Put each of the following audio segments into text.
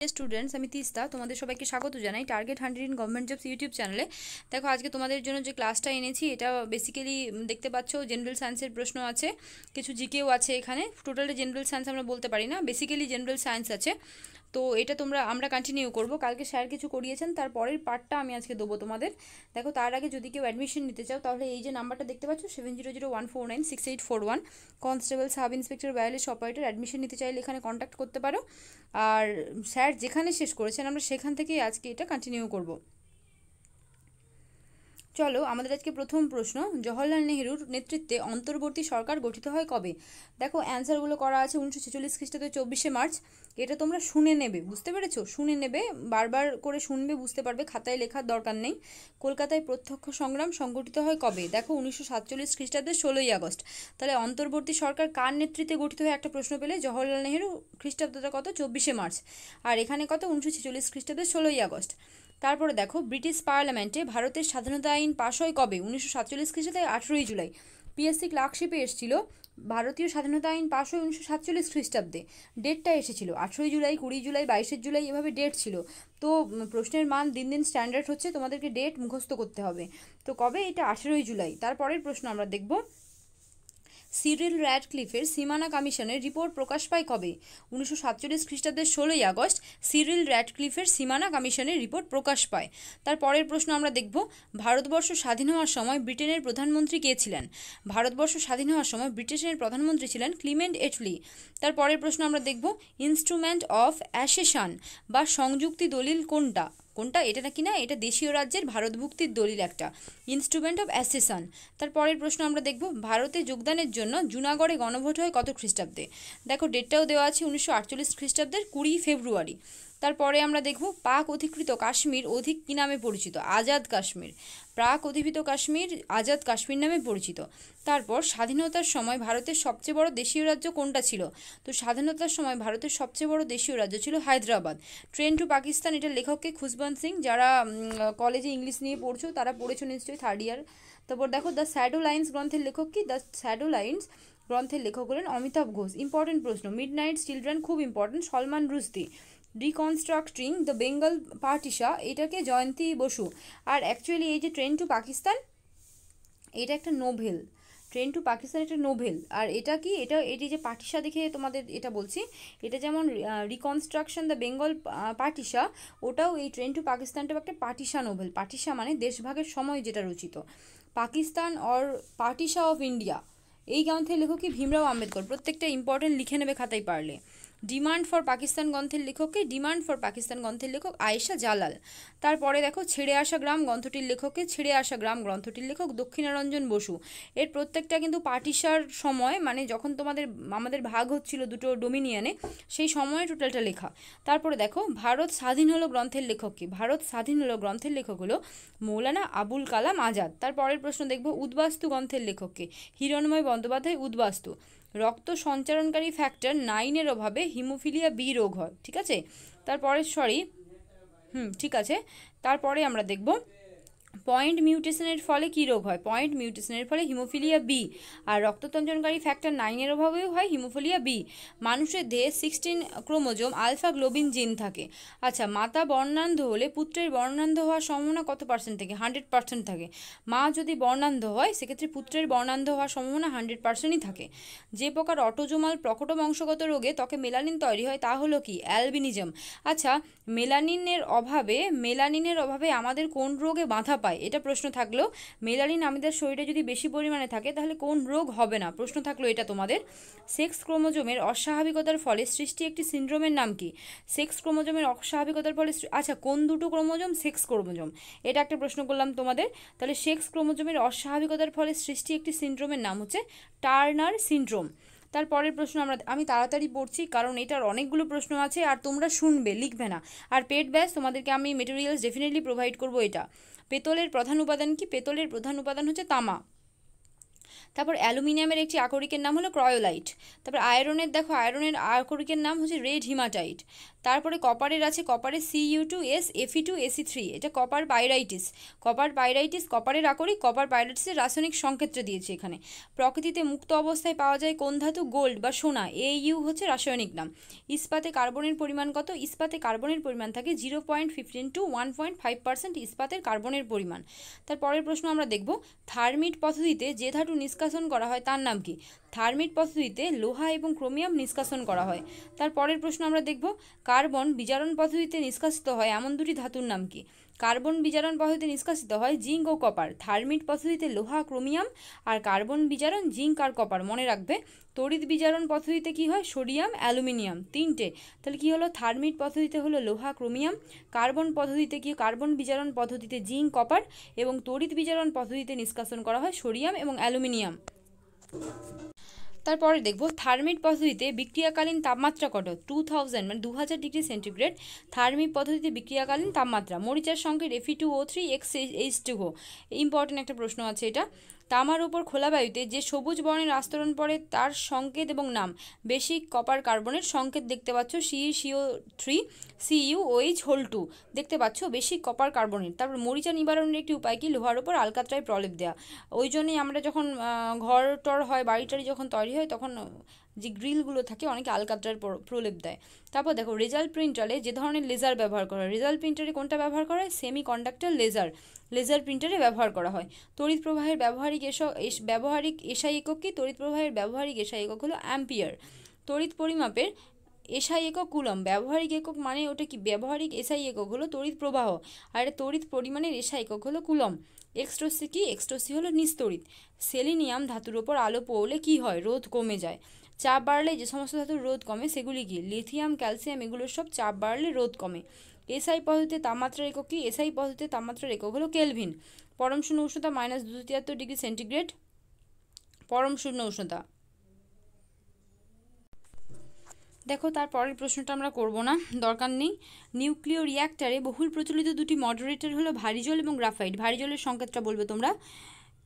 Students, আমি তিস্তা তোমাদের সবাইকে স্বাগত জানাই target 100 in government jobs YouTube চ্যানেলে। দেখো, আজকে তোমাদের জন্য যে ক্লাসটা এনেছি এটা বেসিক্যালি দেখতে পাচ্ছ জেনারেল সায়েন্সের প্রশ্ন আছে, কিছু জিকেও আছে। এখানে টোটালি জেনারেল সায়েন্স আমরা বলতে পারি না, বেসিক্যালি জেনারেল সায়েন্স আছে। তো এটা আমরা কন্টিনিউ করব। কালকে স্যার কিছু করিয়েছেন, তার পরের পার্টটা আমি আজকে দেবো তোমাদের। দেখো, তার আগে যদি কেউ অ্যাডমিশন নিতে চাও তাহলে এই যে নাম্বারটা দেখতে পাচ্ছ 7001496841 constable sub inspector wireless operator, admission নিতে চাইলে এখানে কন্ট্যাক্ট করতে পারো। আর স্যার যেখানে শেষ করেছেন আমরা সেখান থেকেই আজকে এটা কন্টিনিউ করব। চলো, আমাদের আজকে প্রথম প্রশ্ন, জওহরলাল নেহরুর নেতৃত্বে অন্তর্বর্তী সরকার গঠিত হয় কবে? দেখো, অ্যান্সারগুলো করা আছে 1946 খ্রিস্টাব্দে 24শে মার্চ। এটা তোমরা শুনে নেবে, বুঝতে পেরেছো? শুনে নেবে, বারবার করে শুনবে, বুঝতে পারবে, খাতায় লেখার দরকার নেই। কলকাতায় প্রত্যক্ষ সংগ্রাম সংগঠিত হয় কবে? দেখো, 1947 খ্রিস্টাব্দের 16ই আগস্ট। তাহলে অন্তর্বর্তী সরকার কার নেতৃত্বে গঠিত হয় একটা প্রশ্ন পেলে, জওহরলাল নেহরু। খ্রিস্টাব্দটা কত? 24শে মার্চ। আর এখানে কত? 1946 খ্রিস্টাব্দের 16ই আগস্ট। তারপরে দেখো, ব্রিটিশ পার্লামেন্টে ভারতের স্বাধীনতা আইন পাশ হয় কবে? 1947 খ্রিস্টাব্দে 18ই জুলাই। পিএসসি ক্লার্কশিপে এসেছিল ভারতীয় স্বাধীনতা আইন পাশ হয় 1947 খ্রিস্টাব্দে। ডেটটা এসেছিল 18ই জুলাই, 20 জুলাই, 22 জুলাই, এভাবে ডেট ছিল। তো প্রশ্নের মান দিন দিন স্ট্যান্ডার্ড হচ্ছে, তোমাদেরকে ডেট মুখস্থ করতে হবে। তো কবে? এটা 18ই জুলাই। তারপরের প্রশ্ন আমরা দেখব, সিরিল র্যাডক্লিফের সীমানা কমিশনের রিপোর্ট প্রকাশ পায় কবে? 1947 খ্রিস্টাব্দের 16ই আগস্ট সিরিল র্যাডক্লিফের সীমানা কমিশনের রিপোর্ট প্রকাশ পায়। তার পরের প্রশ্ন আমরা দেখব, ভারতবর্ষ স্বাধীন হওয়ার সময় ব্রিটেনের প্রধানমন্ত্রী কে ছিলেন? ভারতবর্ষ স্বাধীন হওয়ার সময় ব্রিটিশের প্রধানমন্ত্রী ছিলেন ক্লিমেন্ট এটলি। তার পরের প্রশ্ন আমরা দেখব, ইনস্ট্রুমেন্ট অফ অ্যাসেশন বা সংযুক্তি দলিল কোনটা? কোনটা? এটা নাকি না, এটা দেশীয় রাজ্যের ভারতভুক্তির দলিল একটা, ইনস্ট্রুমেন্ট অফ অ্যাসেশন। তার পরের প্রশ্ন আমরা দেখব, ভারতে যোগদানের জন্য জুনাগড়ে গণভোট হয় কত খ্রিস্টাব্দে? দেখো, ডেটটাও দেওয়া আছে 1948 খ্রিস্টাব্দের 20 ফেব্রুয়ারি। তারপরে আমরা দেখব, পাক অধিকৃত কাশ্মীর অধিক কী নামে পরিচিত? আজাদ কাশ্মীর। প্রাক অধিকৃত কাশ্মীর আজাদ কাশ্মীর নামে পরিচিত। তারপর, স্বাধীনতার সময় ভারতের সবচেয়ে বড় দেশীয় রাজ্য কোনটা ছিল? তো স্বাধীনতার সময় ভারতের সবচেয়ে বড় দেশীয় রাজ্য ছিল হায়দ্রাবাদ। ট্রেন টু পাকিস্তান, এটা লেখককে খুশবন্ত সিং। যারা কলেজে ইংলিশ নিয়ে পড়ছো তারা পড়েছো নিশ্চয়ই, থার্ড ইয়ার। তারপর দেখো, দ্য শ্যাডো লাইন্স গ্রন্থের লেখক কি? দ্য শ্যাডো লাইন্স গ্রন্থের লেখক হলেন অমিতাভ ঘোষ। ইম্পর্টেন্ট প্রশ্ন, মিড নাইট চিলড্রেন, খুব important, Salman Rushdie. Reconstructing the Bengal partition, এটাকে জয়ন্তী বসু। আর অ্যাকচুয়ালি এই যে ট্রেন টু পাকিস্তান, এটা একটা নোভেল। ট্রেন টু পাকিস্তান একটা নোভেল। আর এটা কি, এটি যে পাটিসা দেখে তোমাদের এটা বলছি, এটা যেমন রিকনস্ট্রাকশন দ্য বেঙ্গল পাটিসা, ওটাও এই ট্রেন টু পাকিস্তানটাও একটা পাটিসা নোভেল। পাটিসা মানে দেশভাগের সময় যেটা রচিত। পাকিস্তান অর পার্টিশা অফ ইন্ডিয়া, এই গ্রন্থের লেখক কি? ভীমরাও আম্বেদকর। প্রত্যেকটা ইম্পর্টেন্ট লিখে নেবে খাতায় পারলে। ডিমান্ড ফর পাকিস্তান গ্রন্থের লেখককে? ডিমান্ড ফর পাকিস্তান গ্রন্থের লেখক আয়েশা জালাল। তারপরে দেখো, ছেড়ে আসা গ্রাম গ্রন্থটির লেখককে? ছেড়ে আসা গ্রাম গ্রন্থটির লেখক দক্ষিণারঞ্জন বসু। এর প্রত্যেকটা কিন্তু পাটিসার সময়, মানে যখন আমাদের ভাগ হচ্ছিল দুটো ডোমিনিয়নে, সেই সময়ে টোটালটা লেখা। তারপরে দেখো, ভারত স্বাধীন হলো গ্রন্থের লেখক কি? ভারত স্বাধীন হলো গ্রন্থের লেখক হলো মৌলানা আবুল কালাম আজাদ। তারপরের প্রশ্ন দেখব, উদ্বাস্তু গ্রন্থের লেখককে? হিরণময় বন্দ্যোপাধ্যায়, উদ্বাস্তু। রক্ত সঞ্চারণকারী ফ্যাক্টর 9-এর অভাবে হিমোফিলিয়া বি রোগ হয়, ঠিক আছে? তারপরে ঠিক আছে। তারপরে আমরা দেখব, পয়েন্ট মিউটেশনের ফলে কী রোগ হয়? পয়েন্ট মিউটেশনের ফলে হিমোফিলিয়া বি। আর রক্ততঞ্চনকারী ফ্যাক্টর 9-এর অভাবেও হয় হিমোফিলিয়া বি। মানুষের দেহে 16 ক্রোমোজোম আলফা গ্লোবিন জিন থাকে। আচ্ছা, মাতা বর্ণান্ধ হলে পুত্রের বর্ণান্ধ হওয়ার সম্ভাবনা কত পার্সেন্ট থাকে? 100% থাকে। মা যদি বর্ণান্ধ হয় সেক্ষেত্রে পুত্রের বর্ণান্ধ হওয়ার সম্ভাবনা 100%ই থাকে। যে প্রকার অটোজোমাল প্রকট বংশগত রোগে ত্বকে মেলানিন তৈরি হয় তা হলো কি? অ্যালবিনিজম। আচ্ছা, মেলানিনের অভাবে আমাদের কোন রোগে বাধা পায়? এটা প্রশ্ন থাকলো। মেলানিন আমাদের শরীরে যদি বেশি পরিমাণে থাকে তাহলে কোন রোগ হবে না? প্রশ্ন থাকলো এটা তোমাদের। সেক্স ক্রোমোজোমের অস্বাভাবিকতার ফলে সৃষ্টি একটি সিন্ড্রোমের নাম কি? সেক্স ক্রোমোজোমের অস্বাভাবিকতার ফলে, আচ্ছা, কোন দুটো ক্রোমোজোম? Sex chromosome. এটা একটা প্রশ্ন করলাম তোমাদের। তাহলে সেক্স ক্রোমোজোমের অস্বাভাবিকতার ফলে সৃষ্টি একটি সিন্ড্রোমের নাম হচ্ছে টার্নার সিন্ড্রোম। তারপরের প্রশ্ন আমি তাড়াতাড়ি পড়ছি কারণ এটার অনেকগুলো প্রশ্ন আছে আর তোমরা শুনবে, লিখবে না। আর পেড ব্যাচ তোমাদেরকে আমি মেটেরিয়ালস ডেফিনেটলি প্রোভাইড করবো। এটা পেতলের প্রধান উপাদান কি? পেতলের প্রধান উপাদান হচ্ছে তামা। তারপর অ্যালুমিনিয়ামের একটি আকরিকের নাম হলো ক্রয়োলাইট। তারপর আয়রনের দেখো, আয়রনের আকরিকের নাম হচ্ছে রেড হিমাটাইট। তারপরে কপারের আছে, কপারের Cu2S Fe2Se3, এটা কপার পাইরাইটিস। কপার পাইরাইটিস কপারের আকরিক, কপার পাইরাইটিসের রাসায়নিক সংকেতটা দিয়েছে এখানে। প্রকৃতিতে মুক্ত অবস্থায় পাওয়া যায় কোন ধাতু? গোল্ড বা সোনা। Au হচ্ছে রাসায়নিক নাম। ইস্পাতে কার্বনের পরিমাণ কত? ইস্পাতে কার্বনের পরিমাণ থাকে 0.15 to 1.5% ইস্পাতের কার্বনের পরিমাণ। তারপরের প্রশ্ন আমরা দেখব, থার্মিট পদ্ধতিতে যে ধাতু নিষ্কাশন করা হয় তার নাম কি? থার্মিট পদ্ধতিতে লোহা এবং ক্রোমিয়াম নিষ্কাশন করা হয়। তারপরের প্রশ্ন আমরা দেখব, কার্বন বিজারণ পদ্ধতিতে নিষ্কাশিত হয় এমন দুটি ধাতুর নাম কি? কার্বন বিজারণ পদ্ধতিতে নিষ্কাশিত হয় জিঙ্ক ও কপার। থার্মিট পদ্ধতিতে লোহা ক্রোমিয়াম, আর কার্বন বিজারণ জিঙ্ক আর কপার। মনে রাখবে, তড়িৎ বিজারণ পদ্ধতিতে কি হয়? সোডিয়াম অ্যালুমিনিয়াম, তিনটে। তাহলে কি হলো? থার্মিট পদ্ধতিতে হলো লোহা ক্রোমিয়াম, কার্বন পদ্ধতিতে কি, কার্বন বিজারণ পদ্ধতিতে জিঙ্ক কপার, এবং তড়িৎ বিজারণ পদ্ধতিতে নিষ্কাশন করা হয় সোডিয়াম এবং অ্যালুমিনিয়াম। তারপরে দেখব, থার্মিট পদ্ধতিতে বিক্রিয়াকালীন তাপমাত্রা কত? 2000 মানে 2000 ডিগ্রি সেন্টিগ্রেড থার্মিট পদ্ধতিতে বিক্রিয়াকালীন তাপমাত্রা। মরিচার সংকেত Fe2O3 ইম্পর্টেন্ট একটা প্রশ্ন আছে এটা। তামার উপর খোলা বায়ুতে যে সবুজ বর্ণের আস্তরণ পড়ে তার সংকেত এবং নাম। বেসিক কপার কার্বনের সংকেত দেখতে পাচ্ছ CeCO3 CuOH2 দেখতে পাচ্ছ বেসিক কপার কার্বনের। তারপর মরিচা নিবারণের একটি উপায় কি? লোহার উপর আলকাত্রায় প্রলেপ দেওয়া। ওই জন্যই আমরা যখন ঘর টর হয়, বাড়ি টাড়ি যখন তৈরি হয়, তখন যে গ্রিলগুলো থাকে অনেকে আলকাত্রার প্রলেপ দেয়। তারপর দেখো, রেজাল্ট প্রিন্টারে যে ধরনের লেজার ব্যবহার করা হয়, রেজাল্ট প্রিন্টারে কোনটা ব্যবহার করা হয়? সেমি কন্ডাক্টর লেজার প্রিন্টারে ব্যবহার করা হয়। তড়িৎ প্রবাহের ব্যবহারিক এসআই একক কি? তড়িৎ প্রবাহের ব্যবহারিক এসআই একক হলো অ্যাম্পিয়ার। তড়িৎ পরিমাপের এসআই একক কুলম। ব্যবহারিক একক মানে ওটা কি? ব্যবহারিক এসআই একক হলো তড়িৎ প্রবাহ, আর তড়িৎ পরিমাণের এসআই একক হলো কুলম। এক্সটোসি কি? এক্সটোসি হলো নিস্তড়িৎ। সেলিনিয়াম ধাতুর ওপর আলো পড়লে কি হয়? রোধ কমে যায়। চাপ বাড়লে যে সমস্ত ধাতুর রোধ কমে সেগুলি কি? লিথিয়াম, ক্যালসিয়াম, এগুলোর সব চাপ বাড়লে রোধ কমে। এসআই পদ্ধতিতে তাপমাত্রার একক কি? এসআই পদ্ধতিতে তাপমাত্রার একক হলো কেলভিন। পরম শূন্য উষ্ণতা -273 ডিগ্রি সেন্টিগ্রেড পরম শূন্য উষ্ণতা। দেখো, তারপরের প্রশ্নটা আমরা করব না, দরকার নেই। নিউক্লিয় রিয়াক্টারে বহুল প্রচলিত দুটি মডারেটর হলো ভারী জল এবং গ্রাফাইট। ভারী জলের সংকেতটা বলবে তোমরা।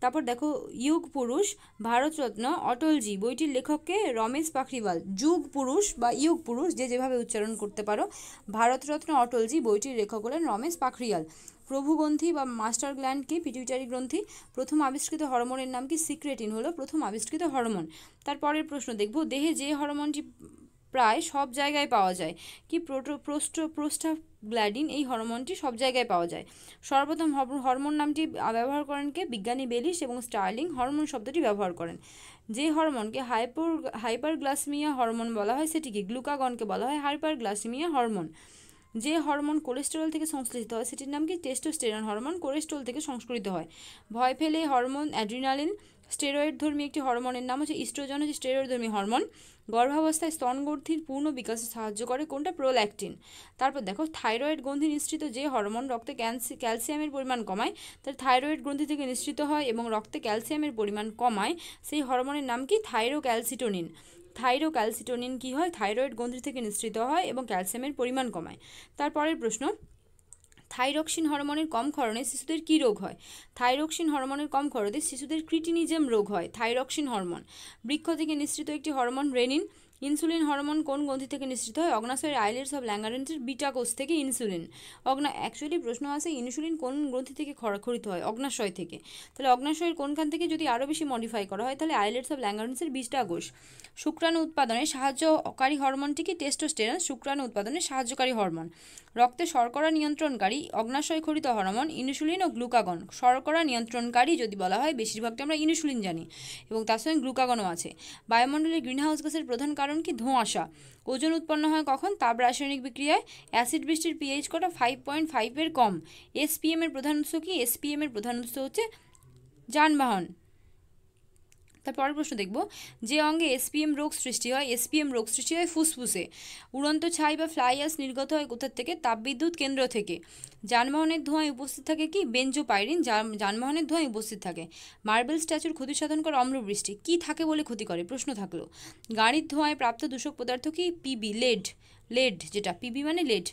তারপর দেখো, যুগ পুরুষ ভারতরত্ন অটলজি বইটির লেখককে? রমেশ পাখরিওয়াল। যুগ পুরুষ বা যুগ পুরুষ যে যেভাবে উচ্চারণ করতে পারো। ভারতরত্ন অটলজি বইটির লেখক হলেন রমেশ পাখরিয়াল। প্রভুগ্রন্থি বা মাস্টার গ্ল্যান্ড কি? পিটুইটারি গ্রন্থি। প্রথম আবিষ্কৃত হরমোনের নাম কি? সিক্রেটিন হলো প্রথম আবিষ্কৃত হরমোন। তারপরের প্রশ্ন দেখব, দেহে যে হরমোনটি প্রায় সব জায়গায় পাওয়া যায় কি? প্রোস্টাগ্ল্যান্ডিন এই হরমোনটি সব জায়গায় পাওয়া যায়। সর্বপ্রথম হরমোন নামটি ব্যবহার করেন কে? বিজ্ঞানী বেলিস এবং স্টার্লিং হরমোন শব্দটি ব্যবহার করেন। যে হরমোনকে হাইপারগ্লাইসেমিয়া হরমোন বলা হয় সেটিকে? গ্লুকাগনকে বলা হয় হাইপারগ্লাইসেমিয়া হরমোন। যে হরমোন কোলেস্টেরল থেকে সংশ্লেষিত হয় সেটির নাম কি? টেস্টোস্টেরন হরমোন কোলেস্টেরল থেকে সংস্কৃত হয়। ভয় পেলে হরমোন অ্যাড্রিনালিন। স্টেরয়েড ধর্মী একটি হরমোনের নাম হচ্ছে ইস্ট্রোজেন, হচ্ছে স্টেরয়েড ধর্মী হরমোন। গর্ভাবস্থায় স্তনগ্রন্থির পূর্ণ বিকাশে সাহায্য করে কোনটা? প্রোল্যাকটিন। তারপর দেখো, থাইরয়েড গ্রন্থি নিঃসৃত যে হরমোন রক্তে ক্যালসিয়ামের পরিমাণ কমায়, তার থাইরয়েড গ্রন্থি থেকে নিঃসৃত হয় এবং রক্তে ক্যালসিয়ামের পরিমাণ কমায়, সেই হরমোনের নাম কি? থাইরোক্যালসিটোনিন। থাইরোক্যালসিটোনিন কি হয়? থাইরয়েড গ্রন্থি থেকে নিঃসৃত হয় এবং ক্যালসিয়ামের পরিমাণ কমায়। তারপরের প্রশ্ন, থাইরক্সিন হরমোনের কম ক্ষরণে শিশুদের কী রোগ হয়? থাইরক্সিন হরমোনের কম ক্ষরণে শিশুদের ক্রিটিনিজম রোগ হয়। Thyroxine hormone. বৃক্ষ থেকে নিঃসৃত একটি হরমোন রেনিন। ইনসুলিন হরমোন কোন গ্রন্থি থেকে নিঃসৃত হয়? অগ্নাশয়ের আইলেটস অফ ল্যাঙ্গারেন্সের বিটা কোষ থেকে ইনসুলিন। অ্যাকচুয়ালি প্রশ্ন আছে ইনসুলিন কোন গ্রন্থি থেকে ক্ষরিত হয়? অগ্নাশয় থেকে। তাহলে অগ্নাশয়ের কোনখান থেকে যদি আরও বেশি মডিফাই করা হয় তাহলে আইলেটস অফ ল্যাঙ্গারেন্সের বিটা কোষ। শুক্রাণু উৎপাদনে সাহায্যকারী হরমোনটি কি? টেস্টোস্টেরন শুক্রাণু উৎপাদনে সাহায্যকারী হরমোন। রক্তে শর্করা নিয়ন্ত্রণকারী অগ্নাশয় ক্ষরিত হরমোন ইনসুলিন ও গ্লুকাগন। শর্করা নিয়ন্ত্রণকারী যদি বলা হয় বেশিরভাগটা আমরা ইনসুলিন জানি এবং তার সঙ্গে গ্লুকাগনও আছে। বায়ুমণ্ডলে গ্রিনহাউস গ্যাসের প্রধান কারণ কি? ধোঁয়াশা। ওজন উৎপন্ন হয় কখন? তাপ রাসায়নিক বিক্রিয়ায়। অ্যাসিড বৃষ্টির পিএইচ কত? 5.5 এর কম। এসপিএম এর প্রধান উৎস কি? এসপিএম এর প্রধান উৎস হচ্ছে যানবাহন। তারপরের প্রশ্ন দেখব, যে অঙ্গে এসপিএম রোগ সৃষ্টি হয়? এসপিএম রোগ সৃষ্টি হয় ফুসফুসে। উড়ন্ত ছাই বা ফ্লাই অ্যাশ নির্গত হয় কোথার থেকে? তাপবিদ্যুৎ কেন্দ্র থেকে। যানবাহনের ধোঁয়ায় উপস্থিত থাকে কি? বেঞ্জোপাইরিন যানবাহনের ধোঁয়ায় উপস্থিত থাকে। মার্বেল স্ট্যাচুর ক্ষতি সাধন করে অম্লবৃষ্টি। কি থাকে বলে ক্ষতি করে? প্রশ্ন থাকলো। গাড়ির ধোঁয়ায় প্রাপ্ত দূষক পদার্থ কি? পিবি লেড যেটা পিবি মানে লেড।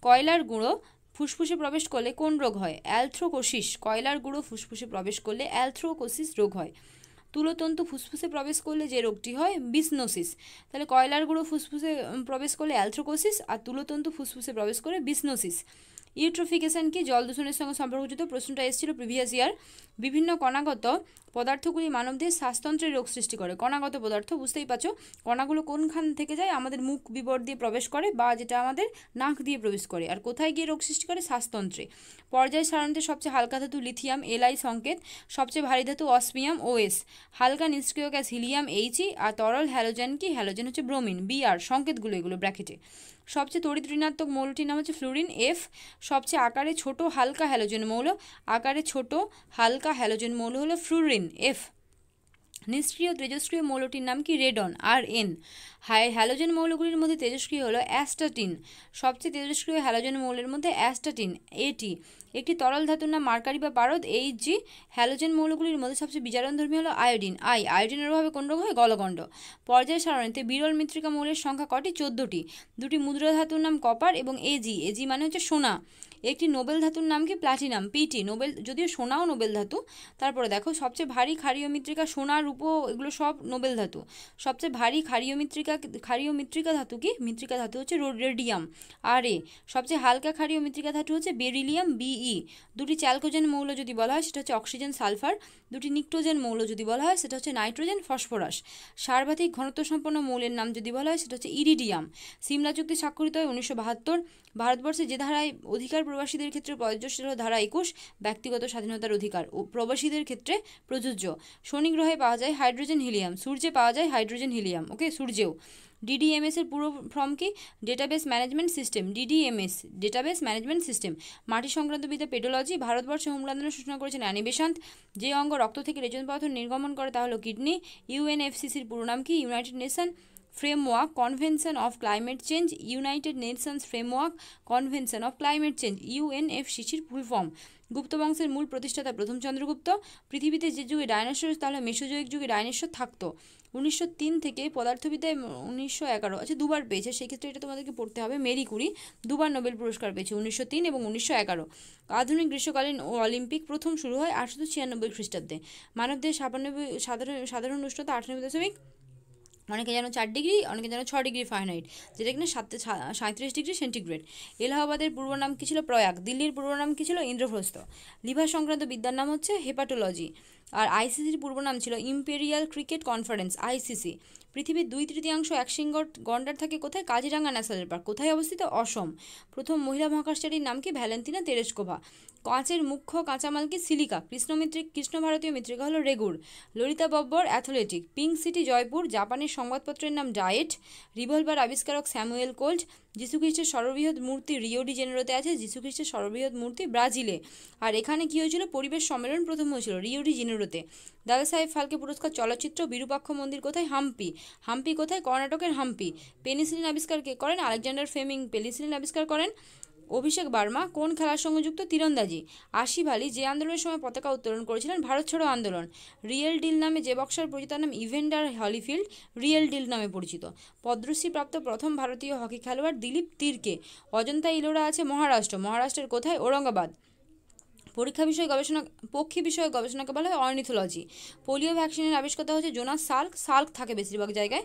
কয়লার গুঁড়ো ফুসফুসে প্রবেশ করলে কোন রোগ হয়? অ্যালথ্রোকোসিস। কয়লার গুঁড়ো ফুসফুসে প্রবেশ করলে অ্যালথ্রোকোসিস রোগ হয়। তুলোতন্তু ফুসফুসে প্রবেশ করলে যে রোগটি হয় বিসনোসিস। তাহলে কয়লার গুঁড়ো ফুসফুসে প্রবেশ করলে অ্যালথ্রোকোসিস, আর তুলোতন্তু ফুসফুসে প্রবেশ করে বিসনোসিস। ইউট্রোফিকেশন কি? জল দূষণের সঙ্গে সম্পর্কযুক্ত। প্রশ্নটা এসেছিল প্রিভিয়াস ইয়ার। বিভিন্ন কণাগত পদার্থগুলি মানবদেহের শ্বাসতন্ত্রের রোগ সৃষ্টি করে। কণাগত পদার্থ বুঝতেই পারছো, কণাগুলো কোনখান থেকে যায়? আমাদের মুখ বিবর দিয়ে প্রবেশ করে, বা যেটা আমাদের নাক দিয়ে প্রবেশ করে। আর কোথায় গিয়ে রোগ সৃষ্টি করে? শ্বাসতন্ত্রে। পর্যায় সারণীতে সবচেয়ে হালকা ধাতু লিথিয়াম, Li সংকেত। সবচেয়ে ভারী ধাতু অসমিয়াম, OS। হালকা নিষ্ক্রিয় গ্যাস হিলিয়াম, He। আর তরল হ্যালোজেন কি? হ্যালোজেন হচ্ছে ব্রোমিন, Br। সংকেতগুলো এগুলো ব্র্যাকেটে। সবচেয়ে তড়িৎ ঋণাত্মক মৌলটির নাম হচ্ছে ফ্লুরিন, F। সবচেয়ে আকারে ছোট হালকা হ্যালোজেন মৌল, আকারে ছোট হালকা হ্যালোজেন মৌল হলো ফ্লুরিন, F। নিষ্ক্রিয় তেজস্ক্রিয় মৌলটির নাম কি? Radon, Rn। হ্যালোজেন মৌলগুলির মধ্যে তেজস্ক্রিয় হলো অ্যাস্টাটিন। সবচেয়ে তেজস্ক্রিয় হ্যালোজেন মৌলের মধ্যে অ্যাস্টাটিন, At। একটি তরল ধাতুর নাম মার্কারি বা পারদ, Hg। হ্যালোজেন মৌলগুলির মধ্যে সবচেয়ে বিজারণধর্মী হলো আয়োডিন, I। আয়োডিনের অভাবে কোন রোগ হয়? গলগণ্ড। পর্যায় সারণীতে বিরল মৃত্তিকা মৌলের সংখ্যা কটি? 14টি। দুটি মুদ্রা ধাতুর নাম কপার এবং Ag। Ag মানে হচ্ছে সোনা। একটি নোবেল ধাতুর নাম কি? Platinum, Pt। নোবেল, যদিও সোনাও নোবেল ধাতু। তারপরে দেখো, সবচেয়ে ভারী ক্ষারীয় মৃত্তিকা, সোনা, রূপো, এগুলো সব নোবেল ধাতু। সবচেয়ে ভারী ক্ষারীয় মৃত্তিকা ধাতু কি? মৃত্তিকা ধাতু হচ্ছে রেডিয়াম, Ra। সবচেয়ে হালকা ক্ষারীয় মৃত্তিকা ধাতু হচ্ছে বেরিলিয়াম, Be। দুটি চ্যালকোজেন মৌল যদি বলা হয় সেটা হচ্ছে অক্সিজেন, সালফার। দুটি নিক্টোজেন মৌল যদি বলা হয় সেটা হচ্ছে নাইট্রোজেন, ফসফরাস। সার্বাধিক ঘনত্ব সম্পন্ন মৌলের নাম যদি বলা হয় সেটা হচ্ছে ইরিডিয়াম। সিমলা চুক্তি স্বাক্ষরিত হয় 1972। ভারতবর্ষে যে ধারায় অধিকার প্রবাসীদের ক্ষেত্রে প্রযোজ্য সেটা হলো ধারা 21, ব্যক্তিগত স্বাধীনতার অধিকার ও প্রবাসীদের ক্ষেত্রে প্রযোজ্য। শনি গ্রহে পাওয়া যায় হাইড্রোজেন, হিলিয়াম। সূর্যে পাওয়া যায় হাইড্রোজেন, হিলিয়াম, ওকে, সূর্যেও। DDMS এর পুরো ফর্ম কি? Database management system, DDMS, database management system. মাটি সংক্রান্ত বিদ্যা পেডোলজি। ভারতবর্ষে হোমল্যান্ড আন্দোলন সূচনা করেছেন অ্যানি বেসান্ত। যে অঙ্গ রক্ত থেকে রেচন পদার্থ নির্গমন করে তা হলো কিডনি। UNFCCর পুরো নাম কি? United Nation Framework Convention of Climate Change, United Nations Framework Convention of Climate Change, UNFCCর ফুল ফর্ম। গুপ্ত বংশের মূল প্রতিষ্ঠাতা প্রথম চন্দ্রগুপ্ত। পৃথিবীতে যে যুগে ডাইনোসর, তাহলে মেসোজোয়িক যুগে ডাইনোসর থাকতো। 1903 থেকে পদার্থবিদ্যায় 1911, আচ্ছা দুবার পেয়েছে, সেক্ষেত্রে এটা তোমাদেরকে পড়তে হবে। মেরি কুরি দুবার নোবেল পুরস্কার পেয়েছে, 1903 এবং 1911। আধুনিক গ্রীষ্মকালীন অলিম্পিক প্রথম শুরু হয় 1896 খ্রিস্টাব্দে। মানবদেহের সাধারণ উষ্ণতা 98, অনেকে যেন 4 ডিগ্রি, অনেকে যেন 6 ডিগ্রি ফারেনহাইট, যেটা কিনা 37 ডিগ্রি সেন্টিগ্রেড। এলাহাবাদের পূর্ব নাম কী ছিল? প্রয়াগ। দিল্লির পূর্ব নাম কী ছিল? ইন্দ্রপ্রস্থ। লিভার সংক্রান্ত বিদ্যার নাম হচ্ছে হেপাটোলজি। আর ICCর পূর্ব নাম ছিল ইম্পেরিয়াল ক্রিকেট কনফারেন্স, ICC। পৃথিবীর 2/3 একশৃঙ্গ গন্ডার থাকে কোথায়? Kaziranga national park. কোথায় অবস্থিত? অসম। প্রথম মহিলা মহাকাশচারীর নাম কি? Valentina Tereshkova. কাঁচের মুখ্য কাঁচামাল কি? সিলিকা। কৃষ্ণ ভারতীয় মৃত্তিকা হলো regur. Lalita Babbar athletic. Pink city Jaipur. জাপানের সংবাদপত্রের নাম ডায়েট। রিভলভার আবিষ্কারক স্যামুয়েল কোল্ট। যীশুখ্রিস্টের সর্ববৃহৎ মূর্তি রিও ডি জেনেরোতে আছে। যীশুখ্রিস্টের সর্ববৃহৎ মূর্তি ব্রাজিলে। আর এখানে কি হয়েছিল? পরিবেশ সম্মেলন প্রথম হয়েছিল রিও ডি জেনেরোতে। দাদা সাহেব ফালকে পুরস্কার চলচ্চিত্র। বিরূপাক্ষ মন্দির কোথায়? হাম্পি। হাম্পি কোথায়? কর্ণাটকের হাম্পি। পেনিসিলিন আবিষ্কার কে করেন? আলেকজান্ডার ফ্লেমিং পেনিসিলিন আবিষ্কার করেন। অভিষেক বার্মা কোন খেলার সঙ্গে যুক্ত? তীরন্দাজি। আসিফ আলী যে আন্দোলনের সময় পতাকা উত্তোলন করেছিলেন? ভারত ছাড়ো আন্দোলন। রিয়েল ডিল নামে যে বক্সার পরিচিত, নাম ইভেন্ডার হলিফিল্ড, রিয়েল ডিল নামে পরিচিত। পদ্মশ্রী প্রাপ্ত প্রথম ভারতীয় হকি খেলোয়াড় দিলীপ তিরকে। অজন্তা ইলোরা আছে মহারাষ্ট্র। মহারাষ্ট্রের কোথায়? ঔরঙ্গাবাদ। পক্ষী বিষয়ে গবেষণাকে বলা হয় অর্নিথোলজি। পোলিও ভ্যাকসিনের আবিষ্কর্তা হচ্ছে জোনাস সাল্ক। সাল্ক থাকে বেশিরভাগ জায়গায়।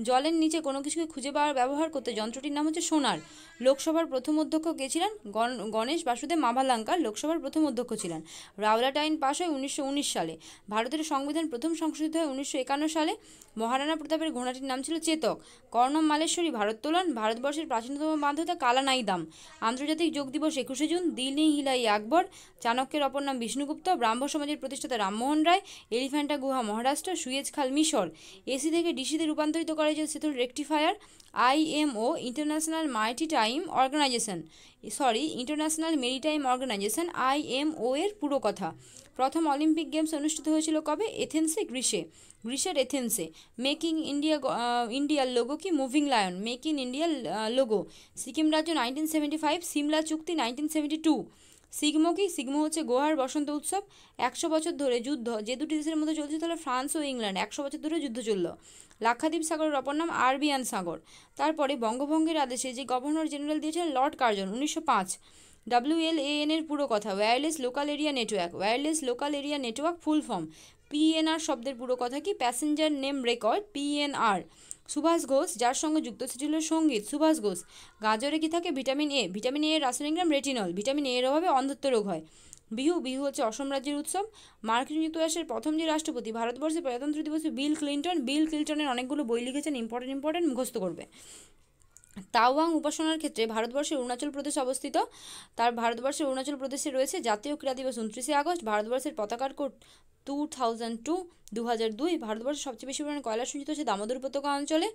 জলের নিচে কোনো কিছুকে খুঁজে পাওয়ার ব্যবহার করতে যন্ত্রটির নাম হচ্ছে সোনার। লোকসভার প্রথম অধ্যক্ষ কে ছিলেন? গণেশ বাসুদেব মাভালাঙ্কার লোকসভার প্রথম অধ্যক্ষ ছিলেন। রাওলাট আইন পাশ হয় 1919 সালে। ভারতের সংবিধান প্রথম সংশোধিত হয় 1951 সালে। মহারানা প্রতাপের ঘোড়াটির নাম ছিল চেতক। কর্ণম মালেশ্বরী ভারোত্তোলন। ভারতবর্ষের প্রাচীনতম বাঁধ হতো কালানাইদাম। আন্তর্জাতিক যোগ দিবস 21শে জুন। দিল্লি হিলাই আকবর। চাণক্যের অপর নাম বিষ্ণুগুপ্ত। ব্রাহ্ম সমাজের প্রতিষ্ঠাতা রামমোহন রায়। এলিফ্যান্টা গুহা মহারাষ্ট্র। সুয়েজ খাল মিশর। এসি থেকে ডিসিতে রূপান্তরিত করা হয়েছে সেতুর rectifier. IMO international maritime organization, IMO এর পুরো কথা। প্রথম অলিম্পিক গেমস অনুষ্ঠিত হয়েছিল কবে? এথেন্সে, গ্রিসের এথেন্সে। মেক ইন ইন্ডিয়ার লোগো কি? Moving lion. মেক ইন ইন্ডিয়ার লোগো। সিকিম রাজ্য 1975। সিমলা চুক্তি 1972। সিগমো কি? সিগমো হচ্ছে গোয়ার বসন্ত উৎসব। 100 বছর ধরে যুদ্ধ যে দুটি দেশের মধ্যে চলছে, তাহলে ফ্রান্স ও ইংল্যান্ড। 100 বছর ধরে যুদ্ধ চলল। লাক্ষাদ্বীপ সাগরের অপর নাম আরবিয়ান সাগর। তারপরে বঙ্গভঙ্গের আদেশে যে গভর্নর জেনারেল দিয়েছিলেন? Lord Curzon, 1905। WLAN এর পুরো কথা? Wireless local area network. Wireless local area network full form. PNR শব্দের পুরো কথা কি? Passenger name record, PNR. Subhash Ghosh, যার সঙ্গে যুক্ত ছিল সঙ্গীত, সুভাষ ঘোষ। গাজরে কি থাকে? Vitamin A. ভিটামিন এ এর রাসায়নিক নাম রেটিনল। ভিটামিন এ এর অভাবে অন্ধত্ব রোগ হয়। বিহু, বিহু হচ্ছে অসম রাজ্যের উৎসব। মার্কিন যুক্তরাষ্ট্রের প্রথম যে রাষ্ট্রপতি ভারতবর্ষের প্রজাতন্ত্র দিবসে বিল ক্লিন্টন। বিল ক্লিন্টনের অনেকগুলো বই লিখেছেন, ইম্পর্টেন্ট মুখস্থ করবে। তাওয়াং উপাসনার ক্ষেত্রে ভারতবর্ষের অরুণাচল প্রদেশ অবস্থিত। তার ভারতবর্ষের অরুণাচল প্রদেশে রয়েছে জাতীয় ক্রীড়া দিবস 29শে আগস্ট। ভারতবর্ষের পতাকার কোড 2002, 2002। ভারতবর্ষের সবচেয়ে বেশি পরিমাণে কয়লা সঞ্চিত হচ্ছে দামোদর উপত্যকা অঞ্চলে।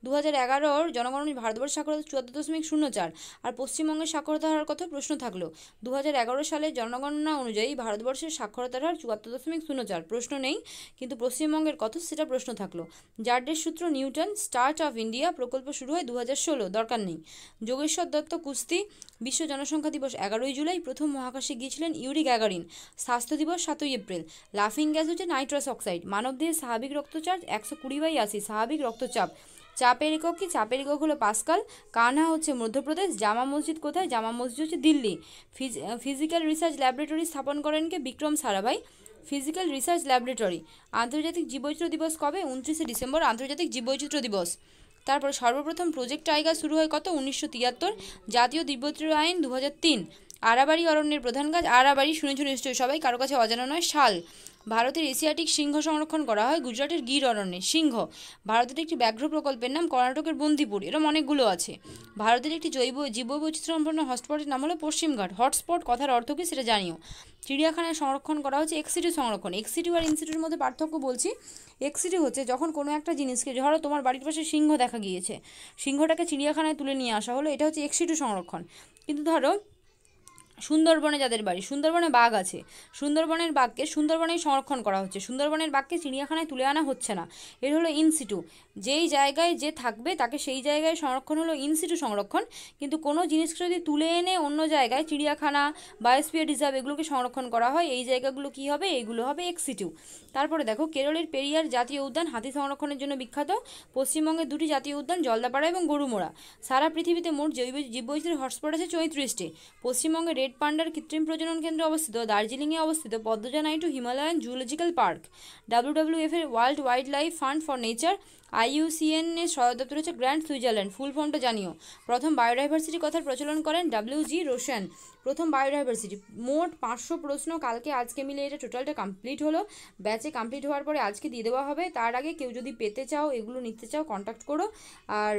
2011 জনগণনা ভারতবর্ষের সাক্ষরতা 74.04। আর পশ্চিমবঙ্গের সাক্ষরতার হার কত? প্রশ্ন থাকলো। 2011 সালে জনগণনা অনুযায়ী ভারতবর্ষের সাক্ষরতার হার 74.04। প্রশ্ন নেই, কিন্তু পশ্চিমবঙ্গের কত সেটা প্রশ্ন থাকলো। জার্ডের সূত্র নিউটন। স্টার্ট অফ ইন্ডিয়া প্রকল্প শুরু হয় 2016, দরকার নেই। যোগেশ্বর দত্ত কুস্তি। বিশ্ব জনসংখ্যা দিবস 11ই জুলাই। প্রথম মহাকাশে গিয়েছিলেন ইউরি গ্যাগারিন। স্বাস্থ্য দিবস 7ই এপ্রিল। লাফিং গ্যাস হচ্ছে নাইট্রাস অক্সাইড। মানবদেহের স্বাভাবিক রক্তচাপ 120/80, স্বাভাবিক রক্তচাপ। চাপের একক কি? চাপের একক হলো পাস্কাল। কানহা হচ্ছে মধ্যপ্রদেশ। জামা মসজিদ কোথায়? জামা মসজিদ হচ্ছে দিল্লি। ফিজিক্যাল রিসার্চ ল্যাবরেটরি স্থাপন করেন কে? Vikram Sarabhai. Physical research laboratory. আন্তর্জাতিক জীববৈচিত্র্য দিবস কবে? 29শে ডিসেম্বর, আন্তর্জাতিক জীববৈচিত্র্য দিবস। তারপর সর্বপ্রথম প্রজেক্ট টাইগার শুরু হয় কত? 1973। জাতীয় জীববৈচিত্র্য আইন 2003। আরাবাড়ি অরণ্যের প্রধান গাছ? আরাবাড়ি, শুনেছ নিশ্চয়ই সবাই, কারো কাছে অজানা নয়, শাল। ভারতের এশিয়াটিক সিংহ সংরক্ষণ করা হয় গুজরাটের গির অরণ্যে, সিংহ। ভারতের একটি ব্যাঘ্র প্রকল্পের নাম কর্ণাটকের বন্দিপুর। এরকম অনেকগুলো আছে। ভারতের একটি জীববৈচিত্র্য সম্পন্ন হটস্পটের নাম হলো পশ্চিমঘাট। হটস্পট কথার অর্থ কী সেটা জানিও। চিড়িয়াখানায় সংরক্ষণ করা হচ্ছে এক্সিটিউ সংরক্ষণ। এক্সিটিউ আর ইনসিটিউর মধ্যে পার্থক্য বলছি। এক্সিটিউ হচ্ছে যখন কোনো একটা জিনিসকে, ধরো তোমার বাড়ির পাশে সিংহ দেখা গিয়েছে, সিংহটাকে চিড়িয়াখানায় তুলে নিয়ে আসা হলো, এটা হচ্ছে এক্সিটিউ সংরক্ষণ। কিন্তু ধরো সুন্দরবনে যাদের বাড়ি, সুন্দরবনে বাঘ আছে, সুন্দরবনের বাঘকে সুন্দরবনেই সংরক্ষণ করা হচ্ছে, সুন্দরবনের বাঘকে চিড়িয়াখানায় তুলে আনা হচ্ছে না, এর হলো ইনসিটু। যেই জায়গায় যে থাকবে তাকে সেই জায়গায় সংরক্ষণ হলো ইনসিটু সংরক্ষণ। কিন্তু কোনো জিনিসকে যদি তুলে এনে অন্য জায়গায়, চিড়িয়াখানা, বায়োস্ফিয়ার রিজার্ভ, এগুলোকে সংরক্ষণ করা হয়, এই জায়গাগুলো কি হবে? এইগুলো হবে এক্সিটু। তারপরে দেখো, কেরলের পেরিয়ার জাতীয় উদ্যান হাতি সংরক্ষণের জন্য বিখ্যাত। পশ্চিমবঙ্গের দুটি জাতীয় উদ্যান জলদাপাড়া এবং গরুমোড়া। সারা পৃথিবীতে মোট জীববৈচিত্র্যের হটস্পট আছে 34টি। পশ্চিমবঙ্গে রেড পান্ডার কৃত্রিম প্রজনন কেন্দ্র অবস্থিত। দার্জিলিংয়ে অবস্থিত Padmaja Naidu Himalayan zoological park. WWF এর world wild life fund for nature. IUCN এর সদর দপ্তর হচ্ছে গ্র্যান্ড সুইজারল্যান্ড। ফুল ফর্মটা জানিও। প্রথম বায়োডাইভার্সিটি কথার প্রচলন করেন WG রোশন। প্রথম বায়োডাইভার্সিটি। মোট 500 প্রশ্ন কালকে আজকে মিলে এটা টোটালটা কমপ্লিট হলো। ব্যাচে কমপ্লিট হওয়ার পরে আজকে দিয়ে দেওয়া হবে। তার আগে কেউ যদি পেতে চাও, এগুলো নিতে চাও, কন্ট্যাক্ট করো। আর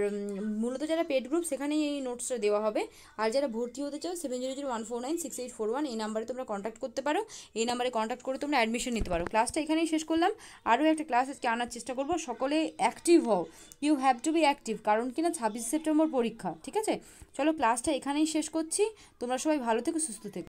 মূলত যারা পেড গ্রুপ সেখানেই এই নোটসটা দেওয়া হবে। আর যারা ভর্তি হতে চাও 7001496841 এই নাম্বারে তোমরা কন্ট্যাক্ট করতে পারো। এই নাম্বারে কন্ট্যাক্ট করে তোমরা অ্যাডমিশন নিতে পারো। ক্লাসটা এখানেই শেষ করলাম। আরও একটা ক্লাস আজকে আনার চেষ্টা করবো। সকলে অ্যাক্টিভ হও, you have to be active, কারণ কিনা 26 সেপ্টেম্বর পরীক্ষা। ঠিক আছে, চলো ক্লাসটা এখানেই শেষ করছি। তোমরা সবাই ভালো থেকো, সুস্থ থেকো।